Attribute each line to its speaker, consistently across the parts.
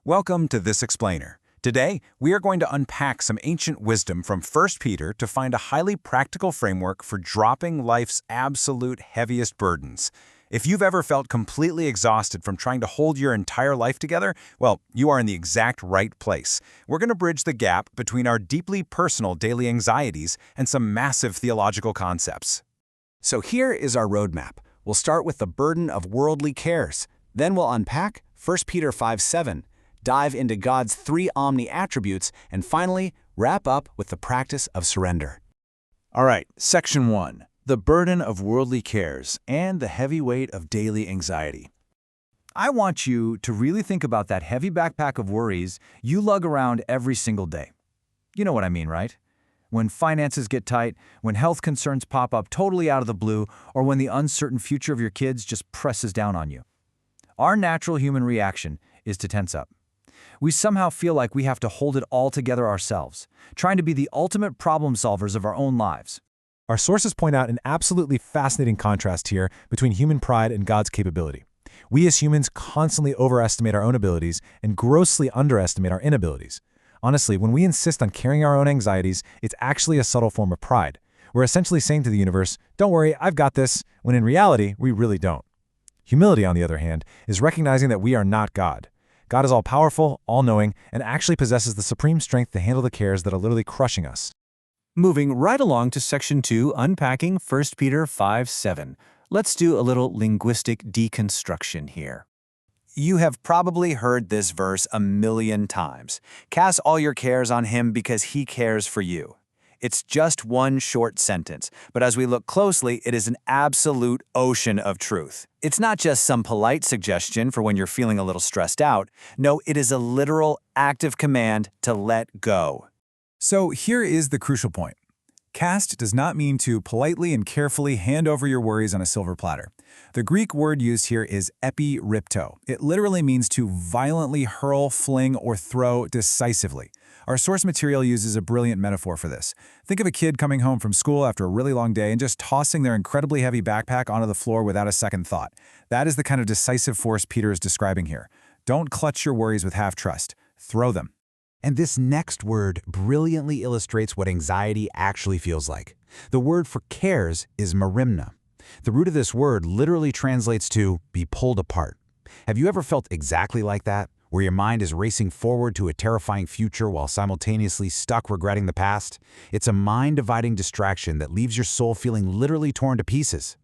Speaker 1: Welcome to This Explainer. Today, we are going to unpack some ancient wisdom from 1 Peter to find a highly practical framework for dropping life's absolute heaviest burdens. If you've ever felt completely exhausted from trying to hold your entire life together, well, you are in the exact right place. We're going to bridge the gap between our deeply personal daily anxieties and some massive theological concepts.
Speaker 2: So here is our roadmap. We'll start with the burden of worldly cares. Then we'll unpack 1 Peter 5:7, dive into God's three omni-attributes, and finally, wrap up with the practice of surrender.
Speaker 3: All right, Section 1, the burden of worldly cares and the heavy weight of daily anxiety. I want you to really think about that heavy backpack of worries you lug around every single day. You know what I mean, right? When finances get tight, when health concerns pop up totally out of the blue, or when the uncertain future of your kids just presses down on you. Our natural human reaction is to tense up. We somehow feel like we have to hold it all together ourselves, trying to be the ultimate problem solvers of our own lives.
Speaker 4: Our sources point out an absolutely fascinating contrast here between human pride and God's capability. We as humans constantly overestimate our own abilities and grossly underestimate our inabilities. Honestly, when we insist on carrying our own anxieties, it's actually a subtle form of pride. We're essentially saying to the universe, "Don't worry, I've got this," when in reality, we really don't. Humility, on the other hand, is recognizing that we are not God. God is all-powerful, all-knowing, and actually possesses the supreme strength to handle the cares that are literally crushing us.
Speaker 3: Moving right along to Section 2, unpacking 1 Peter 5:7. Let's do a little linguistic deconstruction here. You have probably heard this verse a million times. Cast all your cares on him because he cares for you. It's just one short sentence, but as we look closely, it is an absolute ocean of truth. It's not just some polite suggestion for when you're feeling a little stressed out. No, it is a literal active command to let go.
Speaker 1: So here is the crucial point. Cast does not mean to politely and carefully hand over your worries on a silver platter. The Greek word used here is epiripto. It literally means to violently hurl, fling, or throw decisively. Our source material uses a brilliant metaphor for this. Think of a kid coming home from school after a really long day and just tossing their incredibly heavy backpack onto the floor without a second thought. That is the kind of decisive force Peter is describing here. Don't clutch your worries with half-trust. Throw them.
Speaker 2: And this next word brilliantly illustrates what anxiety actually feels like. The word for cares is merimna. The root of this word literally translates to be pulled apart. Have you ever felt exactly like that, where your mind is racing forward to a terrifying future while simultaneously stuck regretting the past? It's a mind-dividing distraction that leaves your soul feeling literally torn to pieces.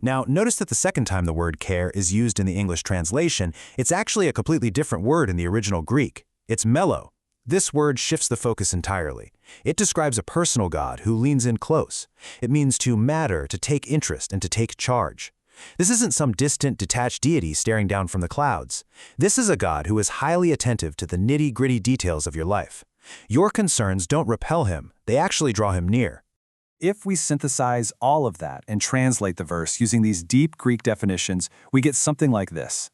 Speaker 2: Now, notice that the second time the word care is used in the English translation, it's actually a completely different word in the original Greek. It's melo. This word shifts the focus entirely. It describes a personal God who leans in close. It means to matter, to take interest, and to take charge. This isn't some distant, detached deity staring down from the clouds. This is a God who is highly attentive to the nitty-gritty details of your life. Your concerns don't repel him, they actually draw him near.
Speaker 1: If we synthesize all of that and translate the verse using these deep Greek definitions, we get something like this.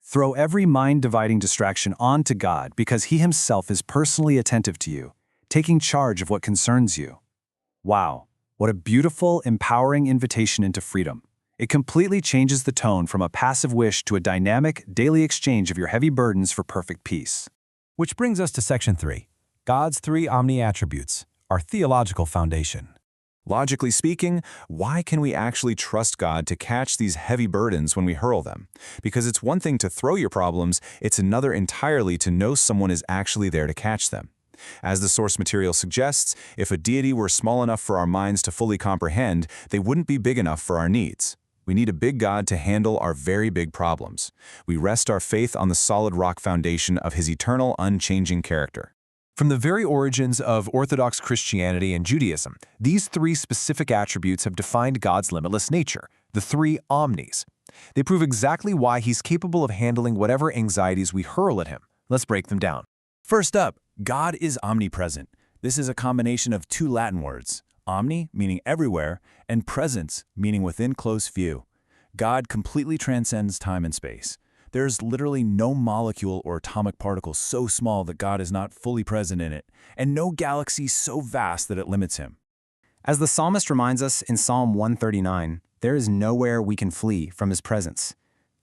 Speaker 1: Throw every mind-dividing distraction onto God because he himself is personally attentive to you, taking charge of what concerns you. Wow, what a beautiful, empowering invitation into freedom. It completely changes the tone from a passive wish to a dynamic, daily exchange of your heavy burdens for perfect peace.
Speaker 4: Which brings us to Section 3, God's three omni-attributes, our theological foundation.
Speaker 5: Logically speaking, why can we actually trust God to catch these heavy burdens when we hurl them? Because it's one thing to throw your problems, it's another entirely to know someone is actually there to catch them. As the source material suggests, if a deity were small enough for our minds to fully comprehend, they wouldn't be big enough for our needs. We need a big God to handle our very big problems. We rest our faith on the solid rock foundation of his eternal, unchanging character.
Speaker 1: From the very origins of Orthodox Christianity and Judaism, these three specific attributes have defined God's limitless nature, the three omnis. They prove exactly why he's capable of handling whatever anxieties we hurl at him. Let's break them down.
Speaker 3: First up, God is omnipresent. This is a combination of two Latin words, omni, meaning everywhere, and presence, meaning within close view. God completely transcends time and space. There's literally no molecule or atomic particle so small that God is not fully present in it, and no galaxy so vast that it limits him.
Speaker 6: As the psalmist reminds us in Psalm 139, there is nowhere we can flee from his presence.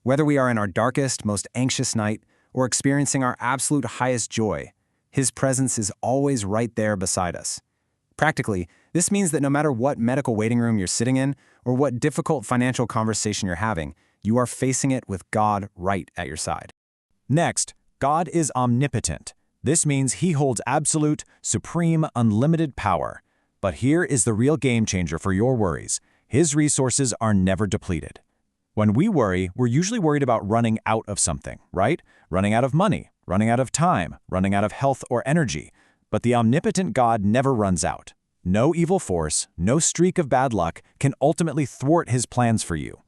Speaker 6: Whether we are in our darkest, most anxious night, or experiencing our absolute highest joy, His presence is always right there beside us. Practically, this means that no matter what medical waiting room you're sitting in or what difficult financial conversation you're having, you are facing it with God right at your side.
Speaker 1: Next, God is omnipotent. This means He holds absolute, supreme, unlimited power. But here is the real game changer for your worries. His resources are never depleted. When we worry, we're usually worried about running out of something, right? Running out of money, running out of time, running out of health or energy. But the omnipotent God never runs out. No evil force, no streak of bad luck can ultimately thwart His plans for you.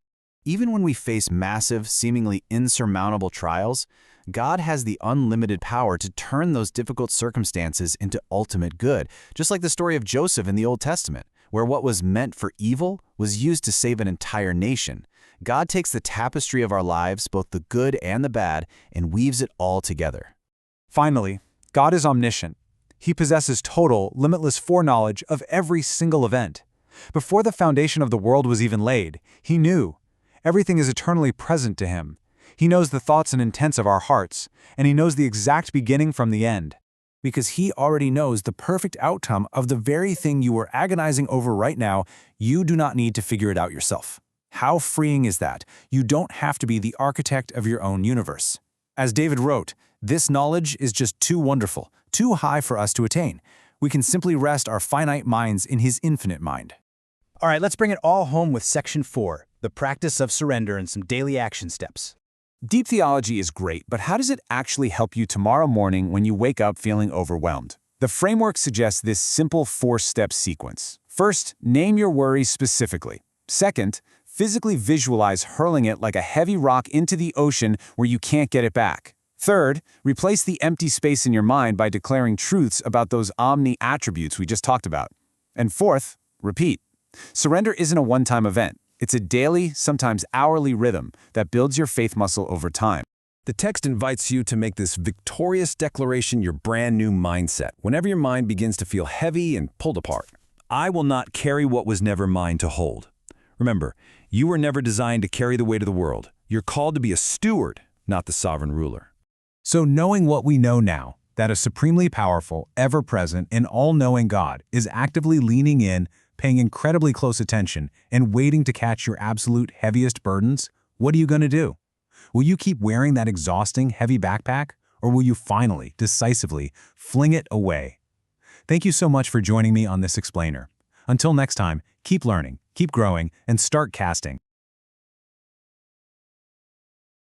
Speaker 3: Even when we face massive, seemingly insurmountable trials, God has the unlimited power to turn those difficult circumstances into ultimate good, just like the story of Joseph in the Old Testament, where what was meant for evil was used to save an entire nation. God takes the tapestry of our lives, both the good and the bad, and weaves it all together.
Speaker 1: Finally, God is omniscient. He possesses total, limitless foreknowledge of every single event. Before the foundation of the world was even laid, He knew. Everything is eternally present to Him. He knows the thoughts and intents of our hearts, and He knows the exact beginning from the end.
Speaker 3: Because He already knows the perfect outcome of the very thing you are agonizing over right now, you do not need to figure it out yourself. How freeing is that? You don't have to be the architect of your own universe. As David wrote, "This knowledge is just too wonderful, too high for us to attain. We can simply rest our finite minds in His infinite mind."
Speaker 7: All right, let's bring it all home with Section 4, the practice of surrender and some daily action steps.
Speaker 1: Deep theology is great, but how does it actually help you tomorrow morning when you wake up feeling overwhelmed? The framework suggests this simple 4-step sequence. First, name your worries specifically. Second, physically visualize hurling it like a heavy rock into the ocean where you can't get it back. Third, replace the empty space in your mind by declaring truths about those omni-attributes we just talked about. And fourth, repeat. Surrender isn't a one-time event. It's a daily, sometimes hourly rhythm that builds your faith muscle over time.
Speaker 8: The text invites you to make this victorious declaration your brand new mindset whenever your mind begins to feel heavy and pulled apart. I will not carry what was never mine to hold. Remember, you were never designed to carry the weight of the world. You're called to be a steward, not the sovereign ruler.
Speaker 4: So knowing what we know now, that a supremely powerful, ever-present, and all-knowing God is actively leaning in, paying incredibly close attention, and waiting to catch your absolute heaviest burdens, what are you going to do? Will you keep wearing that exhausting, heavy backpack, or will you finally, decisively, fling it away? Thank you so much for joining me on this explainer. Until next time, keep learning, keep growing, and start casting.